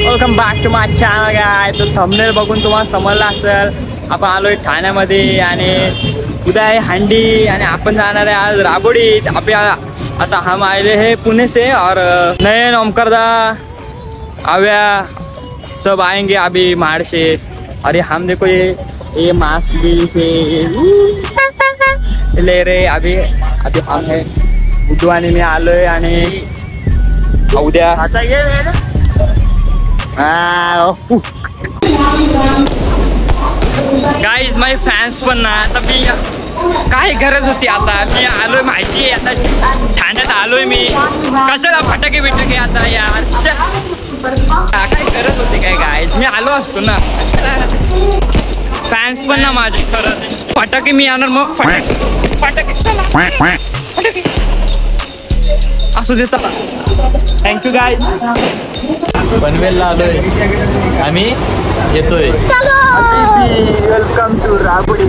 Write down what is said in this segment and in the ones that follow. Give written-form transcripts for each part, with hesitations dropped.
Welcome back to my channel guys. तो thumbnail बघून तुम्हाला समजला असेल आपण आलोय ठाण्यामध्ये आणि उद्या आहे हंडी आणि आपण जाणार आहे आज राबोडी. आता हम आए हैं पुणे से और नयन ओमकारदा आव्या सब आएंगे अभी माड़ से. अरे हम देखो ये मास्क भी से ले रहे अभी हम है उद्वानी में आलोय आणि उद्या गाईज माझे फॅन्स पण ना आता मी काय गरज होती. आता मी आलोय माहिती आहे आता ठाण्यात आलोय मी कशाला फटाके बिटाके आता यार काय गरज होती काय गाईज. मी आलो असतो ना फॅन्स पण ना माझे खरंच फटाके मी आणणार मग फटाके असू दे चला. Thank you guys. पनवेलला आलोय आम्ही येतोय. Welcome to Rabodi.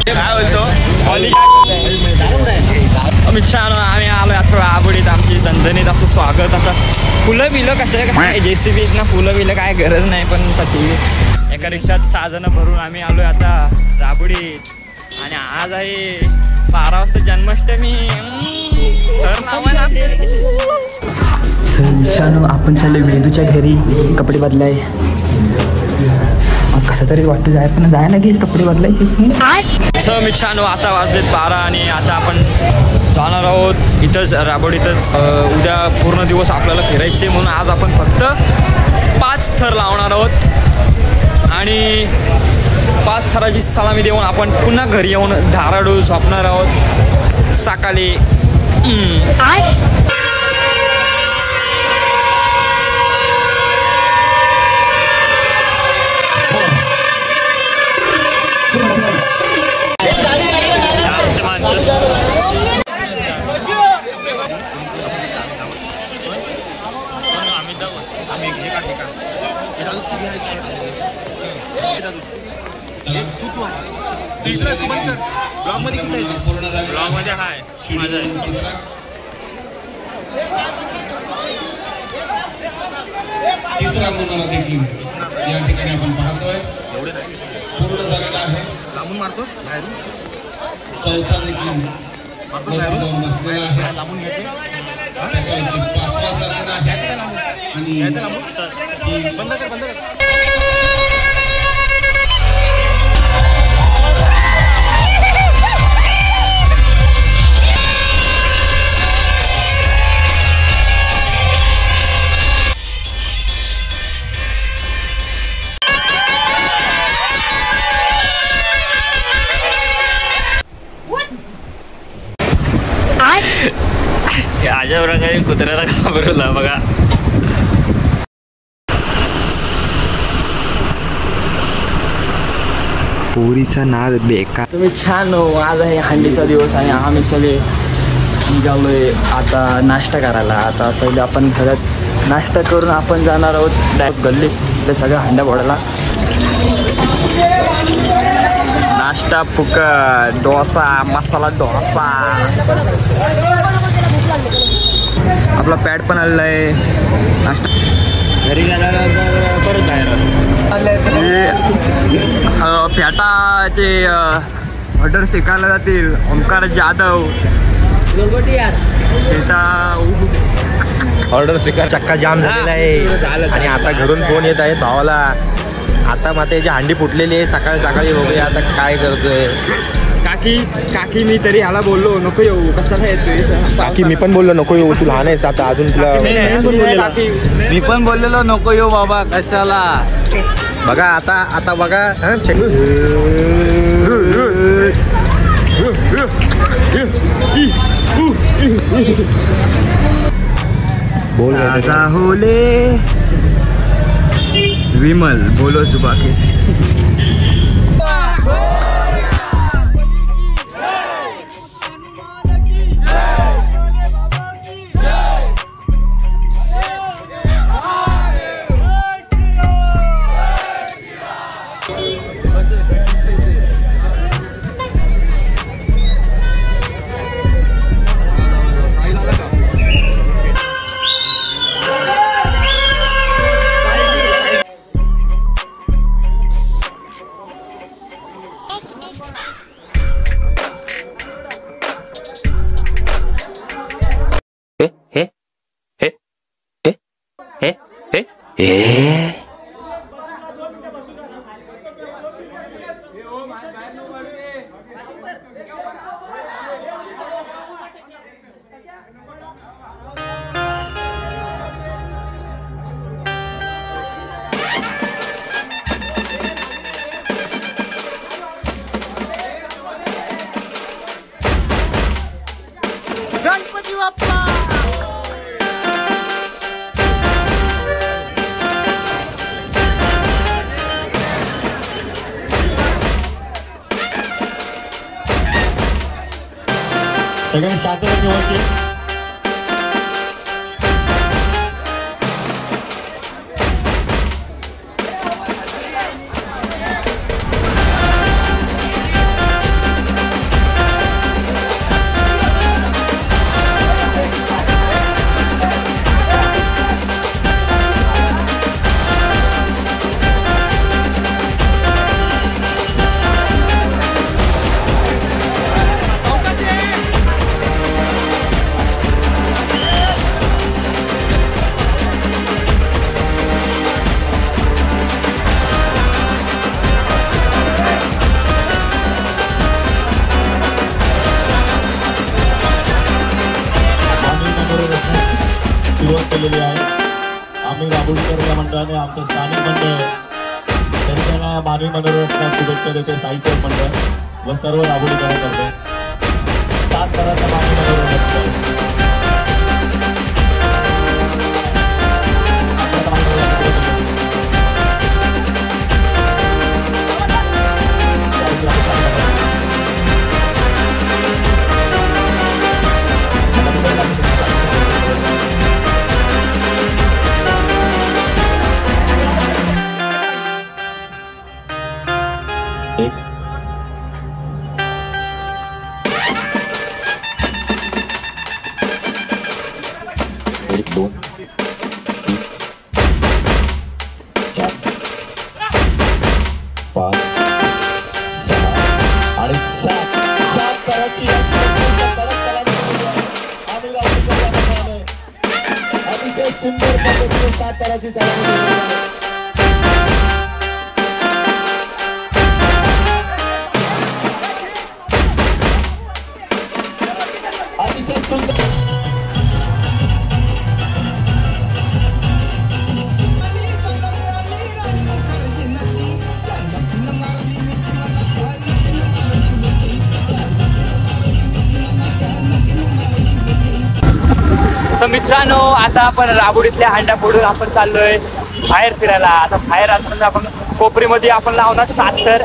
काय बोलतो मित्रांनो आम्ही आलोय आता राबोडीत. आमची दणदणीत असं स्वागत. आता फुलं बिलं कसं काय JCB ना फुलं बिलं काय गरज नाही पण ती एका रिक्षात 6 जण भरून आम्ही आलोय आता राबोडीत. आणि आज आहे 12 वाजता जन्माष्टमी. छान आपण चाललोय वेदूच्या घरी कपडे बदलाय. कसं तरी वाटतं जाय पण जाय ना गेल कपडे बदलायचे. मी छान आता वाजलेत 12 आणि आता आपण जाणार आहोत इथंच राबोडीतच. उद्या पूर्ण दिवस आपल्याला फिरायचे म्हणून आज आपण फक्त 5 थर लावणार आहोत आणि 5 थराची सलामी देऊन आपण पुन्हा घरी येऊन धाराडू झोपणार आहोत सकाळी. तिसरा मुलगा देखील या ठिकाणी आपण पाहतोय पूर्ण झालेला आहे. लांबून मारतोस चौथा देखील बसलेला आहे. लांबून घ्यायचे त्याच्यावरती 5 झालेला आहे आणि बंद कर. अशा प्रकारे कुत्र्याला घाबरवला बघा. पोरीचा नाद बेकार. तुम्ही छान हो. आज आहे हंडीचा दिवस आणि आम्ही सगळे निघालोय आता नाश्ता करायला. आता पहिले आपण घरात नाश्ता करून आपण जाणार आहोत डायरेक्ट गल्लीत ते सगळं हंडा फोडायला. नाश्ता फुकट डोसा मसाला डोसा. आपला पॅड पण आलेला आहे. नाश्ता घरी गेल्यानंतर परत फॅटाचे ऑर्डर शिकायला जातील. ओमकार जाधव ऑर्डर स्वीकार. चक्का जाम झालेला आहे आणि आता घरून फोन येत आहे भावाला. आता मात्र हांडी फुटलेली आहे सकाळी हो गई. आता काय करतोय काकी मी तरी ह्याला बोललो नको येऊ. कशाला येतोय काकी मी पण बोललो नको येऊ. तू लहान आहेस आता अजून तुला. मी पण बोललेलो नको येऊ बाबा कशाला. बघा आता बघा बोल राजा होले विमल बोलो जुबा कैसे. गणपती बाप्पा. सगळ्यांनी शांततेने व्हायचे. सुरुवात केलेली आहे. आम्ही राबोलीकर या मंडळाने आमचं स्थानिक मंडळ त्यांना मानवी मनोरंजन शुभेच्छा देते. साईसाहेब मंडळ व सर्व राबोलीकरांतर्फे 7 तराचा मानवी मनोरंजन. एक 2 3 4 5 6 आणि 7 तराची अतिशय सुंदर पद्धतीने 7 तराची अतिशय सुंदर. तर मित्रांनो, आता आपण राबोडीतल्या हांड्या फोडून आपण चाललोय बाहेर फिरायला. आता बाहेर असताना आपण कोपरीमध्ये आपण लावणार 7 तर.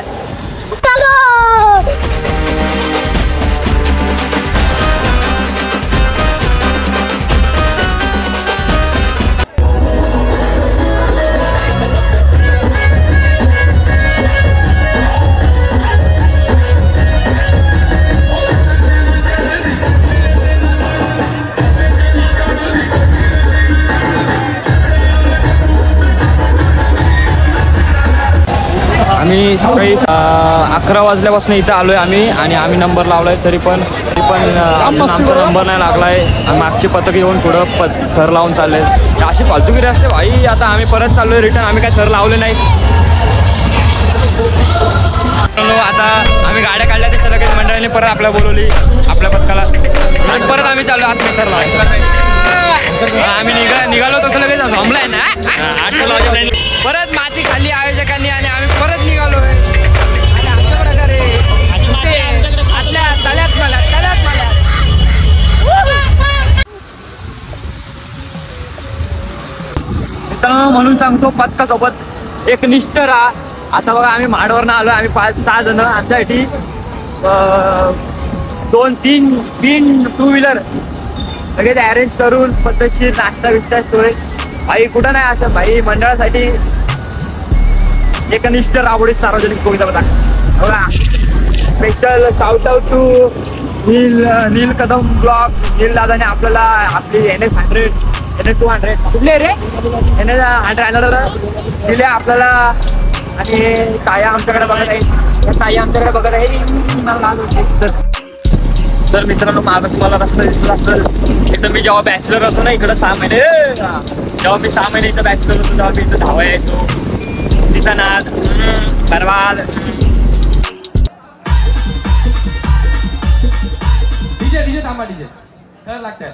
आम्ही सकाळी 11 वाजल्यापासून इथं आलोय आम्ही, आणि आम्ही नंबर लावलाय तरी पण अजून आमचा नंबर नाही लागलाय. मागचे पथक येऊन पुढं थर लावून चालले. अशी फालतूगिरी असते भाई. आता आम्ही परत चाललोय रिटर्न. आम्ही काय थर लावले नाही. आता आम्ही गाड्या काढल्या त्याच्या लगेच मंडळाने परत आपल्याला बोलवली आपल्या पथकाला, आणि परत आम्ही चाललो आत थर लावायचं. आम्ही निघालो तसं लगेच थांबलाय ना 8 वाजेपर्यंत. परत माती खाल्ली आयोजकांनी आणि आम्ही परत निघालोय. आणि अशा प्रकारे मित्रांनो, म्हणून सांगतो पथकासोबत एक निष्ठ राहा. आता बघा आम्ही माडवरनं आलो. आम्ही 5-6 जण. आमच्यासाठी 2-3 टू व्हीलर लगेच अरेंज करून पद्धतशीर नाश्ता बिष्टा सोय. भाई कुठं नाही असं भाई. मंडळासाठी एकनिष्ठ राबोडी सार्वजनिक कविता बघा. Special shout out to Neel Kadam blogs. Neel दादाने आपल्याला आपली NS100 NS200 कुठले रे NS100 दिले आपल्याला. आणि ताया आमच्याकडे बघत आहे. ताई आमच्याकडे बघत आहे. तर मित्रांनो माझा तुम्हाला रस्ता दिसला असेल इथं मी जेव्हा बॅचलर होतो ना इकडं 6 महिने जेव्हा मी 6 महिने इथं बॅचलर होतो तेव्हा मी इथं धावा यायचो तिथं नाद बरबाद डीजे थांबा डीजे तर लागतंय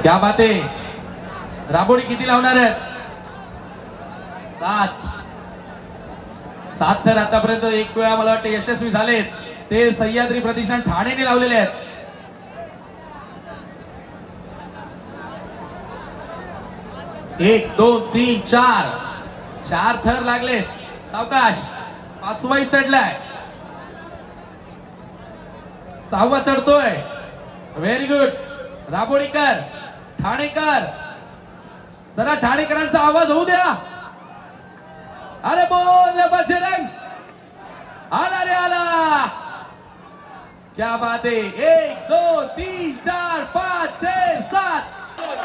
क्या बात आहे राबोडी किती लावणार आहेत 7 तर आतापर्यंत एक वेळा मला वाटतं यशस्वी झालेत ते सह्याद्री प्रतिष्ठान ठाणेने लावलेले आहेत 1 2 3 4 थर लागलेत सावकाश 5वाही चढलाय 6वा चढतोय व्हेरी गुड राबोडीकर ठाणेकर जरा ठाणेकरांचा आवाज होऊ द्या अरे बोल बजरंग आला रे आला क्या बात है 1 2 3 4 5 6 7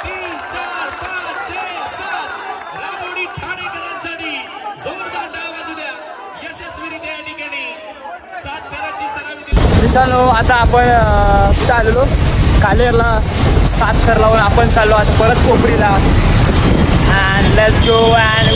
3 4 5 6 7 राबोडी ठाणेकरांसाठी जोरदार टाळ्या वाजू द्या यशस्वीरित्या या ठिकाणी 7 थरांची सलामी दिली मित्रांनो आता आपण कुठं आलेलो कालेरला 7 थर लावून आपण चाललो आता परत कोपरीला and let's go and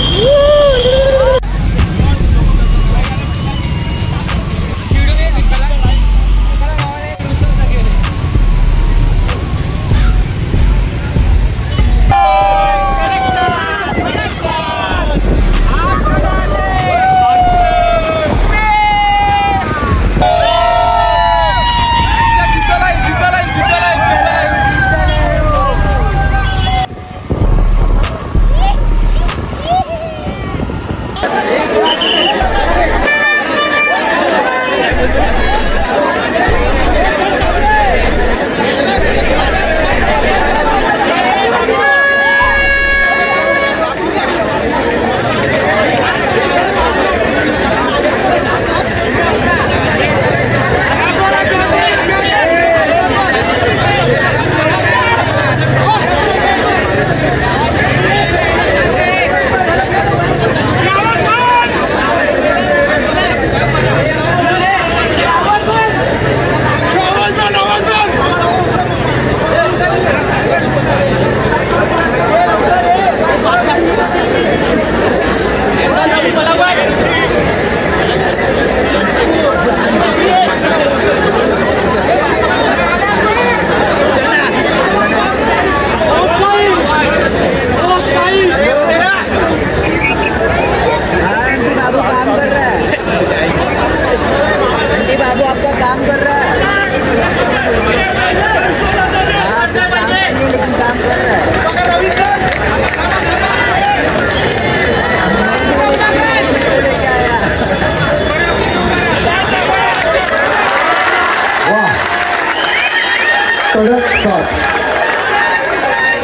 कडक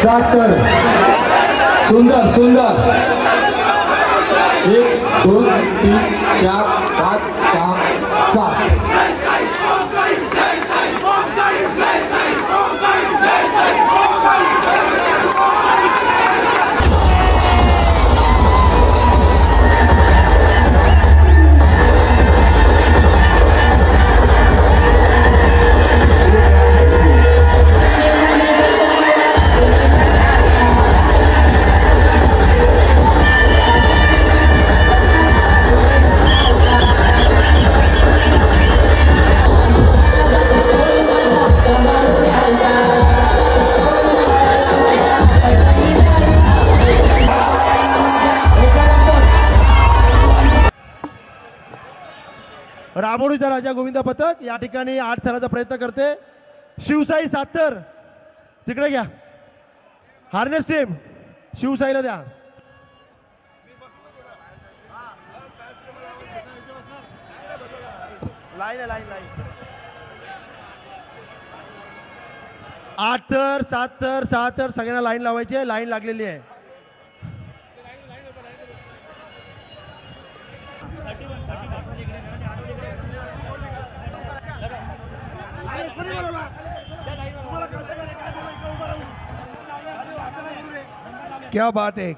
7 तर सुंदर सुंदर 1 2 3 4 5 6 7 राबोडीचा राजा गोविंद पथक या ठिकाणी 8 थराचा प्रयत्न करते शिवसाई 7 थर तिकडे घ्या हार्नेस टीम शिवसाईला द्या लाईन लाईन लाईन 8 थर 7 थर 6 थर सगळ्यांना लाईन लावायची आहे लाईन लागलेली आहे क्या बात है.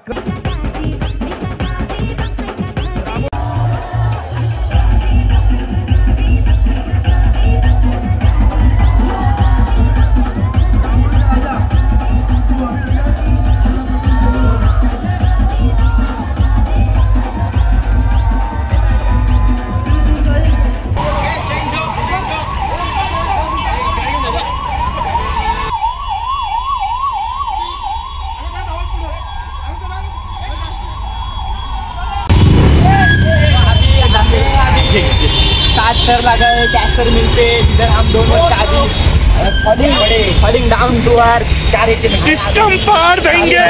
सर लगा कैसर मिलते जिधर हम दोनों शादी falling down to our 4 system पार देंगे.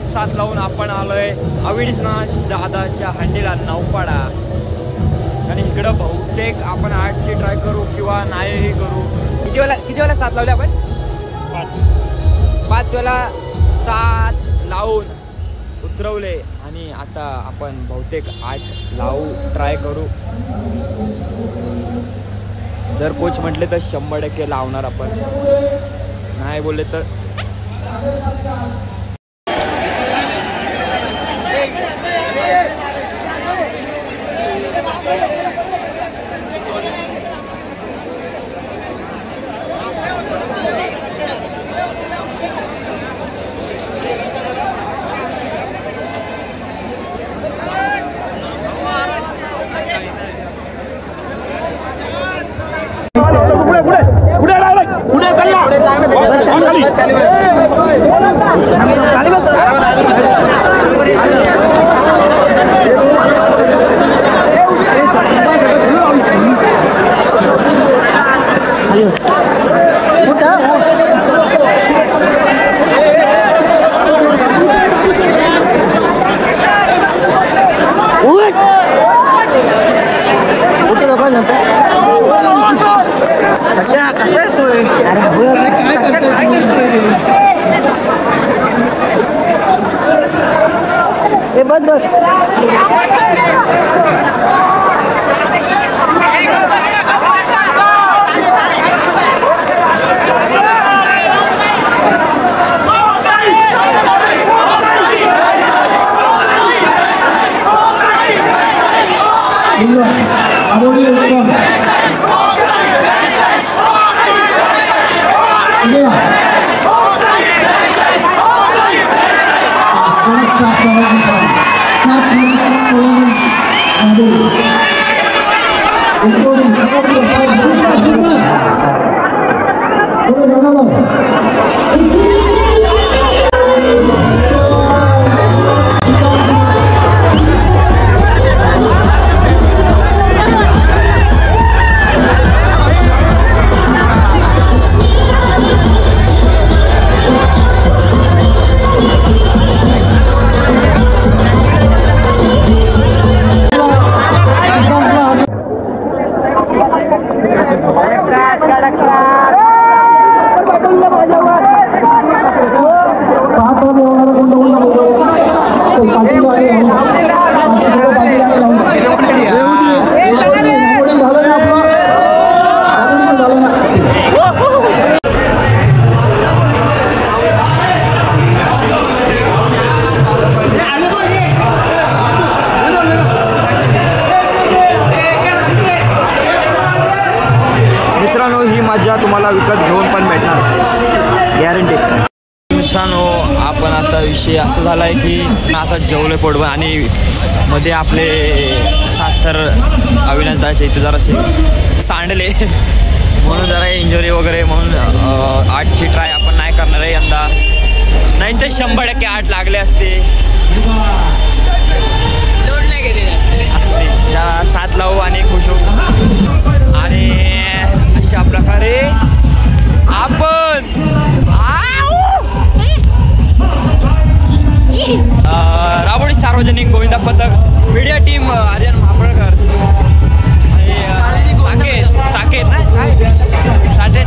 साथ लावून आपण आलोय अविनाश दादाच्या हंडीला नौपाडा आणि इकडं बहुतेक आपण 8ची ट्राय करू किंवा नाहीही करू. किती वेळा 7 लावले आपण? 5 वेळा 7 लावून उतरवले आणि आता आपण बहुतेक 8 लावू ट्राय करू. जर कोच म्हटले तर 100% लावणार आपण, नाही बोलले तर तुम्हाला विकत घेऊन पण भेटणार गॅरंटी. मित्रांनो आपण आता विषय असं झाला आहे की आता जेवले पोटभर आणि मध्ये आपले साथर अविनाश दाचे इथे जरासे सांडले म्हणून जरा इंजुरी वगैरे म्हणून 8ची ट्राय आपण नाही करणार आहे यंदा. नाही तर 100% 8 लागले असते ज्या 7 लावू आणि खुश होऊ. आणि अशा प्रकारे आपण राबोडी सार्वजनिक गोविंदा पथक मीडिया टीम आर्यन महापळकर आणि साकेत ना साठे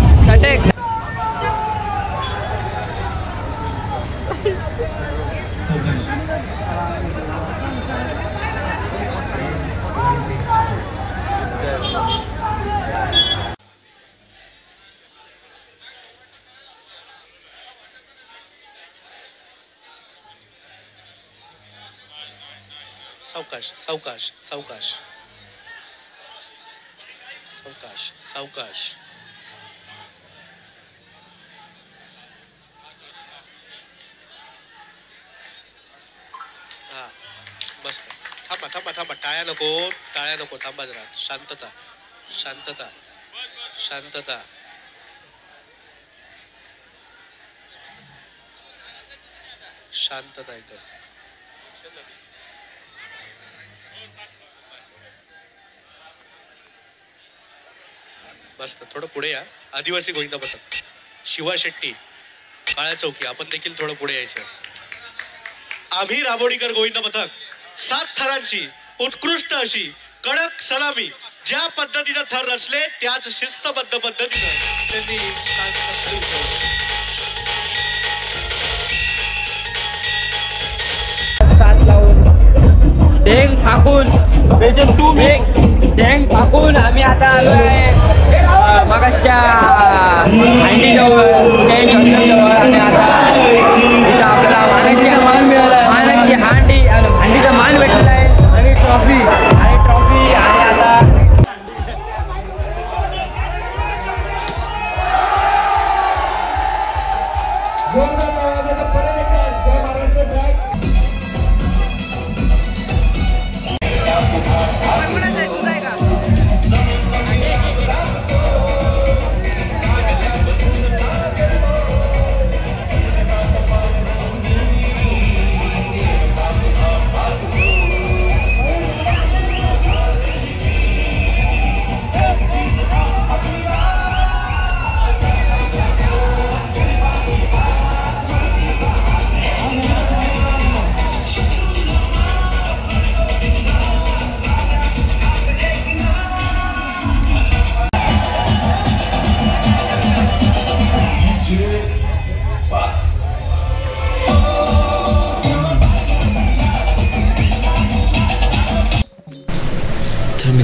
सावकाश सावकाश सावकाश सावकाश सावकाश. हा मस्त. थांबा थांबा थांबा. टाळ्या नको थांबा जरा. शांतता शांतता शांतता. शांतता एकदम. मस्त. थोडं पुढे या. आदिवासी गोविंदा पथक शिवा शेट्टी काळ्या चौकी आपण देखील थोडं पुढे यायचं. आम्ही राबोडीकर गोविंदा पथक 7 थरांची उत्कृष्ट अशी कडक सलामी ज्या पद्धतीनं थर रचले त्याच शिस्तबद्ध पद्धतीनं त्यांनी ढेंग फाकून आम्ही आता आलो आहे मगासच्या हंडीजवळ आणि आता इथं आपल्याला मानाची हंडीचा मान भेटलेला आहे आणि ट्रॉफी आणि आता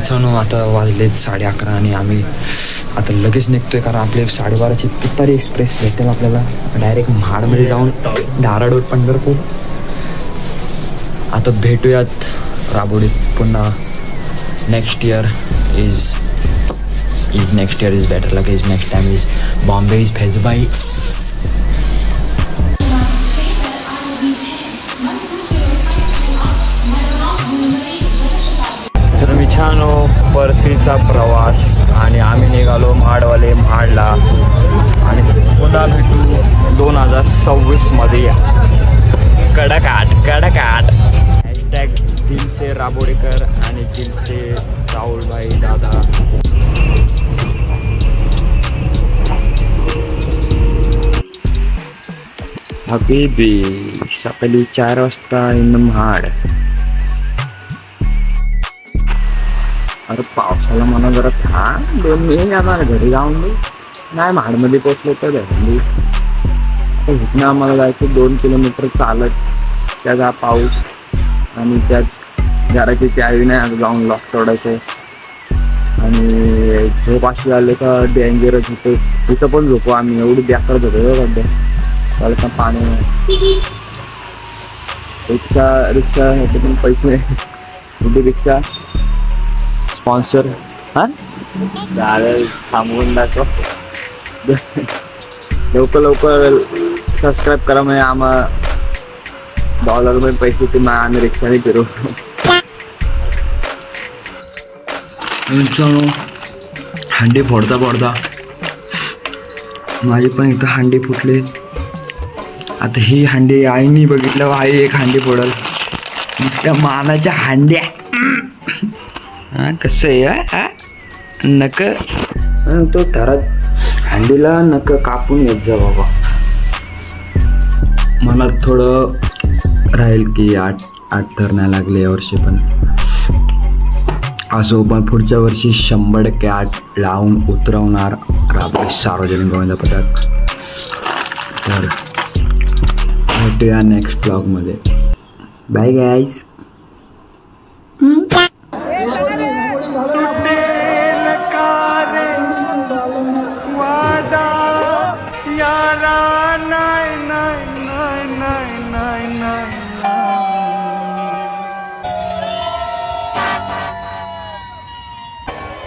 मित्रांनो आता वाजलेत 11:30 आणि आम्ही आता लगेच निघतोय, कारण आपले 12:30ची तुतारी एक्सप्रेस भेटेल आपल्याला डायरेक्ट महाडमध्ये जाऊन धाराड पंढरपूर. आता भेटूयात राबोडीत पुन्हा. Next year is better. Like next time is Bombay is Fezbai. तर मित्रांनो परतीचा प्रवास आणि आम्ही निघालो महाडला आणि पुन्हा भेटू 2026 मध्ये. कडकाट दिल से राबोडीकर आणि दिल से राहुलभाई दादा. हबीबी सकाळी 4 वाजता इन महाड. अरे पावसाला म्हणा जरा थांब 2 महिने जाणार घरी जाऊन नाही. महाडमध्ये पोचलो तर घरी इथनं आम्हाला जायचं 2 किलोमीटर चालत. त्याचा पाऊस आणि त्यात घराची त्यावी नाही जाऊन लॉक तोडायचं आणि झोप अशी झाले का डेंजरच होतं. तिथं पण झोपू आम्ही एवढी बेकारच होतो सध्या. चालतं पाणी रिक्षा ह्याचे पण पैसे कुठे रिक्षा स्पॉन्सर हां चालेल थांबवून दाखव. लवकर सबस्क्राईब करा म्हणजे आम्हाला $1 पैसे ते आम्ही रिक्षाने फिरू. हंडी फोडता माझी पण इथं हंडी फुटले. आता ही हंडी आईनी बघितलं आई एक हंडी फोडल नुसत्या मानाच्या हांड्या. हा कसं आहे नक तो घरात हंडीला नक कापून येत जा बाबा. मला थोडं राहील की 8 थर नाही लागले यावर्षी, पण असो. पण पुढच्या वर्षी 100% 8 लावून उतरवणार राबोडी सार्वजनिक गोविंद पथक. तर भेटूया नेक्स्ट ब्लॉगमध्ये. Bye guys.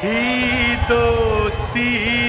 ही दोस्ती